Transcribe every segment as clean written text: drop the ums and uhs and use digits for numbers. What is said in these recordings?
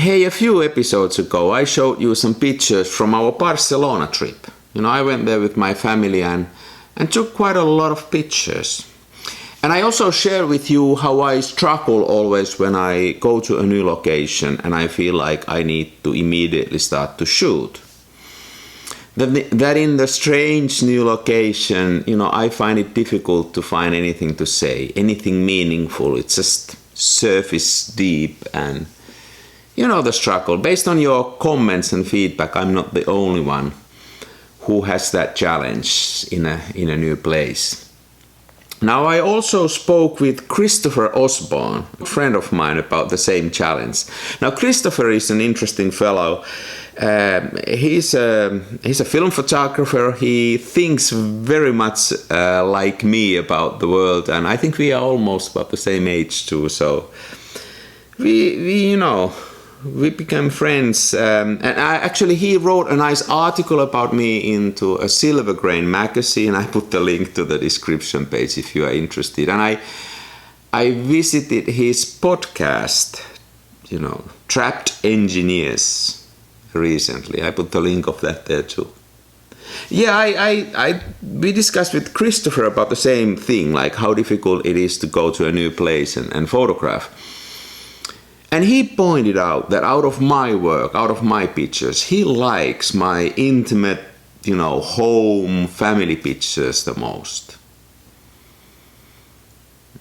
Hey, a few episodes ago I showed you some pictures from our Barcelona trip. I went there with my family and took quite a lot of pictures. And I also share with you how I struggle always when I go to a new location and I feel like I need to immediately start to shoot. That in the strange new location, I find it difficult to find anything to say, anything meaningful. It's just surface deep and the struggle. Based on your comments and feedback, I'm not the only one who has that challenge in a new place. Now, I also spoke with Christopher Osborne, a friend of mine, about the same challenge. Now, Christopher is an interesting fellow. He's a film photographer. He thinks very much like me about the world, and I think we are almost about the same age too. So we became friends, and he wrote a nice article about me into a Silver Grain magazine. I put the link to the description page if you are interested. And I visited his podcast, Trapped Engineers, recently. I put the link of that there too. Yeah, we discussed with Christopher about the same thing, like how difficult it is to go to a new place and photograph. And he pointed out that out of my work, out of my pictures, he likes my intimate, home, family pictures the most.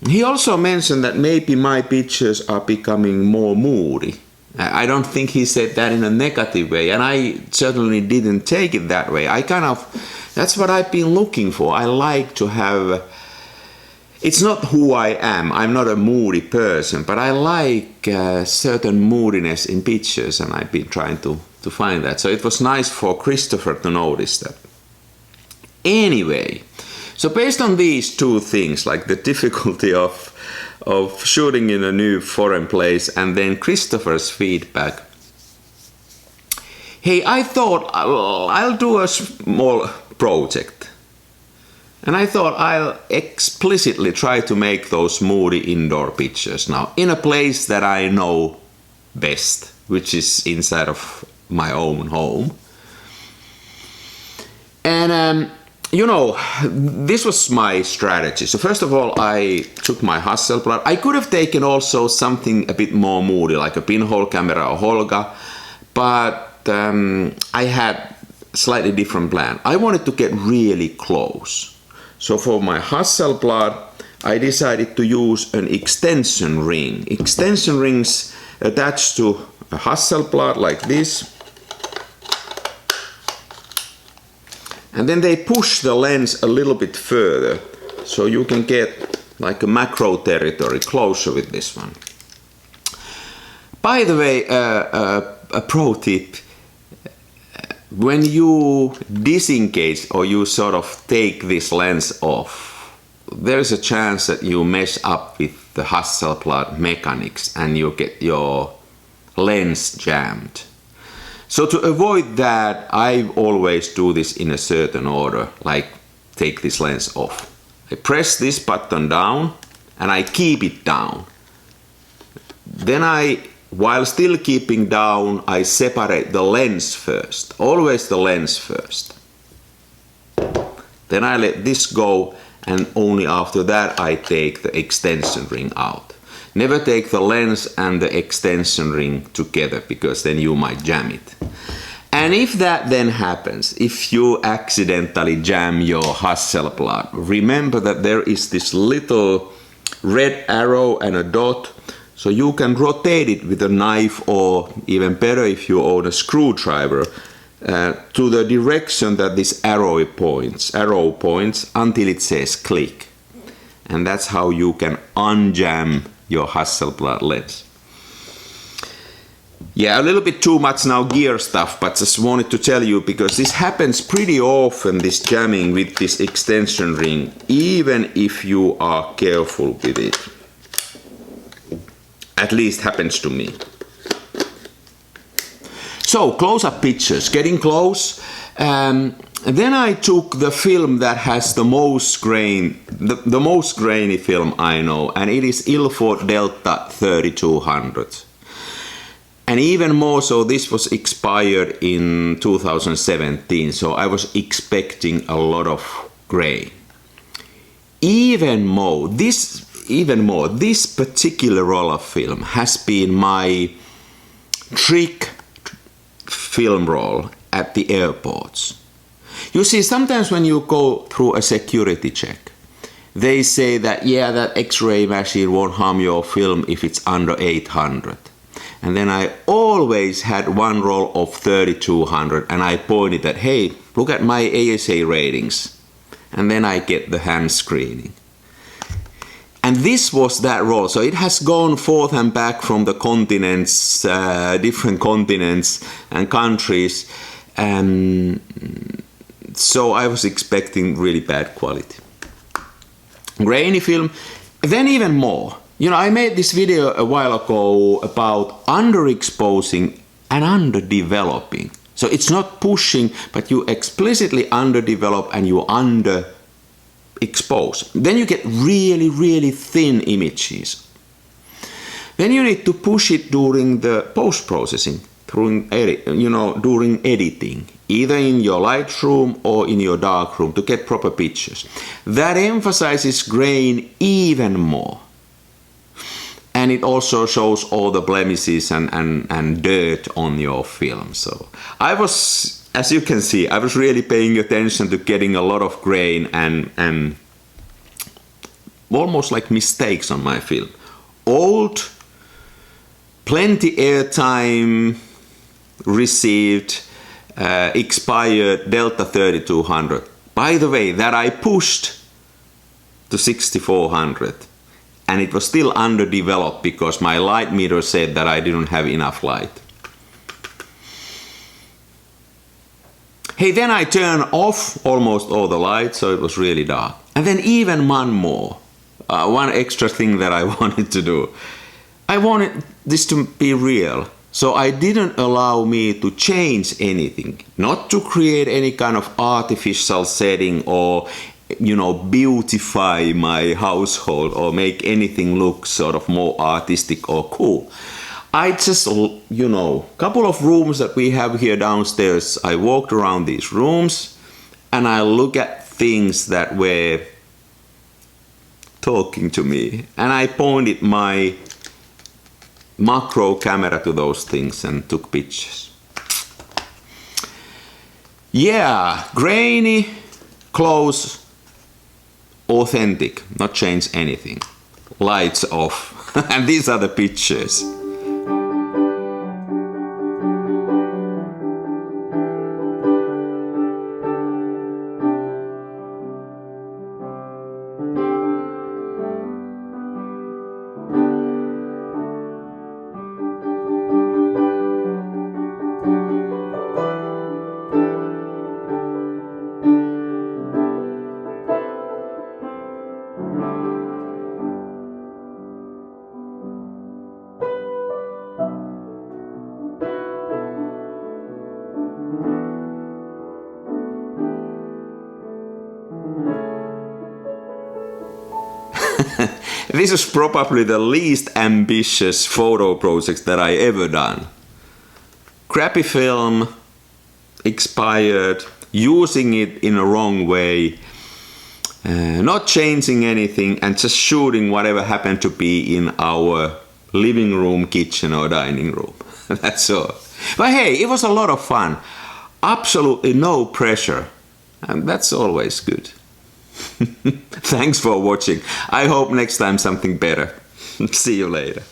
He also mentioned that maybe my pictures are becoming more moody. I don't think he said that in a negative way, and I certainly didn't take it that way. That's what I've been looking for. I like to have... It's not who I am. I'm not a moody person, but I like certain moodiness in pictures, and I've been trying to find that. So it was nice for Christopher to notice that. Anyway, so based on these two things, like the difficulty of shooting in a new foreign place and then Christopher's feedback, hey, I thought I'll do a small project. And I thought I'll explicitly try to make those moody indoor pictures now in a place that I know best, which is inside of my own home. And, this was my strategy. So first of all, I took my Hasselblad. I could have taken also something a bit more moody, like a pinhole camera or Holga, but I had a slightly different plan. I wanted to get really close. So for my Hasselblad, I decided to use an extension ring. Extension rings attached to a Hasselblad like this. And then they push the lens a little bit further, so you can get like a macro territory closer with this one. By the way, a pro tip. When you disengage or you sort of take this lens off, there's a chance that you mess up with the Hasselblad mechanics and you get your lens jammed. So to avoid that, I always do this in a certain order, like take this lens off. I press this button down and I keep it down. Then while still keeping down, I separate the lens first. Always the lens first. Then I let this go, and only after that I take the extension ring out. Never take the lens and the extension ring together, because then you might jam it. And if that then happens, if you accidentally jam your Hasselblad, remember that there is this little red arrow and a dot. So you can rotate it with a knife, or even better if you own a screwdriver, to the direction that this arrow points until it says click. And that's how you can unjam your Hasselblad lens. Yeah, a little bit too much now gear stuff, but just wanted to tell you because this happens pretty often, this jamming with this extension ring, even if you are careful with it. At least happens to me. So close-up pictures, getting close. Then I took the film that has the most grain, the most grainy film I know, and it is Ilford Delta 3200. And even more so, this was expired in 2017, so I was expecting a lot of grain. Even more, this particular roll of film has been my trick film roll at the airports. You see, sometimes when you go through a security check, they say that, yeah, that X-ray machine won't harm your film if it's under 800. And then I always had one roll of 3200 and I pointed at, hey, look at my ASA ratings. And then I get the hand screening. And this was that roll. So it has gone forth and back from the continents, different continents and countries. So I was expecting really bad quality. Grainy film, then even more. You know, I made this video a while ago about underexposing and underdeveloping. So it's not pushing, but you explicitly underdevelop and you underexpose. Then you get really, really thin images. Then you need to push it during the post-processing, during editing, either in your Lightroom or in your darkroom to get proper pictures. That emphasizes grain even more. And it also shows all the blemishes and dirt on your film. So I was, as you can see, I was really paying attention to getting a lot of grain and almost like mistakes on my film. Old, plenty airtime received, expired Delta 3200. By the way, that I pushed to 6400. And it was still underdeveloped because my light meter said that I didn't have enough light. Hey, then I turned off almost all the lights, so it was really dark. And then even one more, one extra thing that I wanted to do. I wanted this to be real, so I didn't allow me to change anything, not to create any kind of artificial setting or beautify my household or make anything look sort of more artistic or cool. I just, couple of rooms that we have here downstairs, I walked around these rooms and I look at things that were talking to me. And I pointed my macro camera to those things and took pictures. Yeah, grainy, close, authentic, not change anything. Lights off. And these are the pictures. This is probably the least ambitious photo project that I ever done. Crappy film, expired, using it in a wrong way, not changing anything and just shooting whatever happened to be in our living room, kitchen or dining room. That's all. But hey, it was a lot of fun. Absolutely no pressure. And that's always good. Thanks for watching. I hope next time something better. See you later.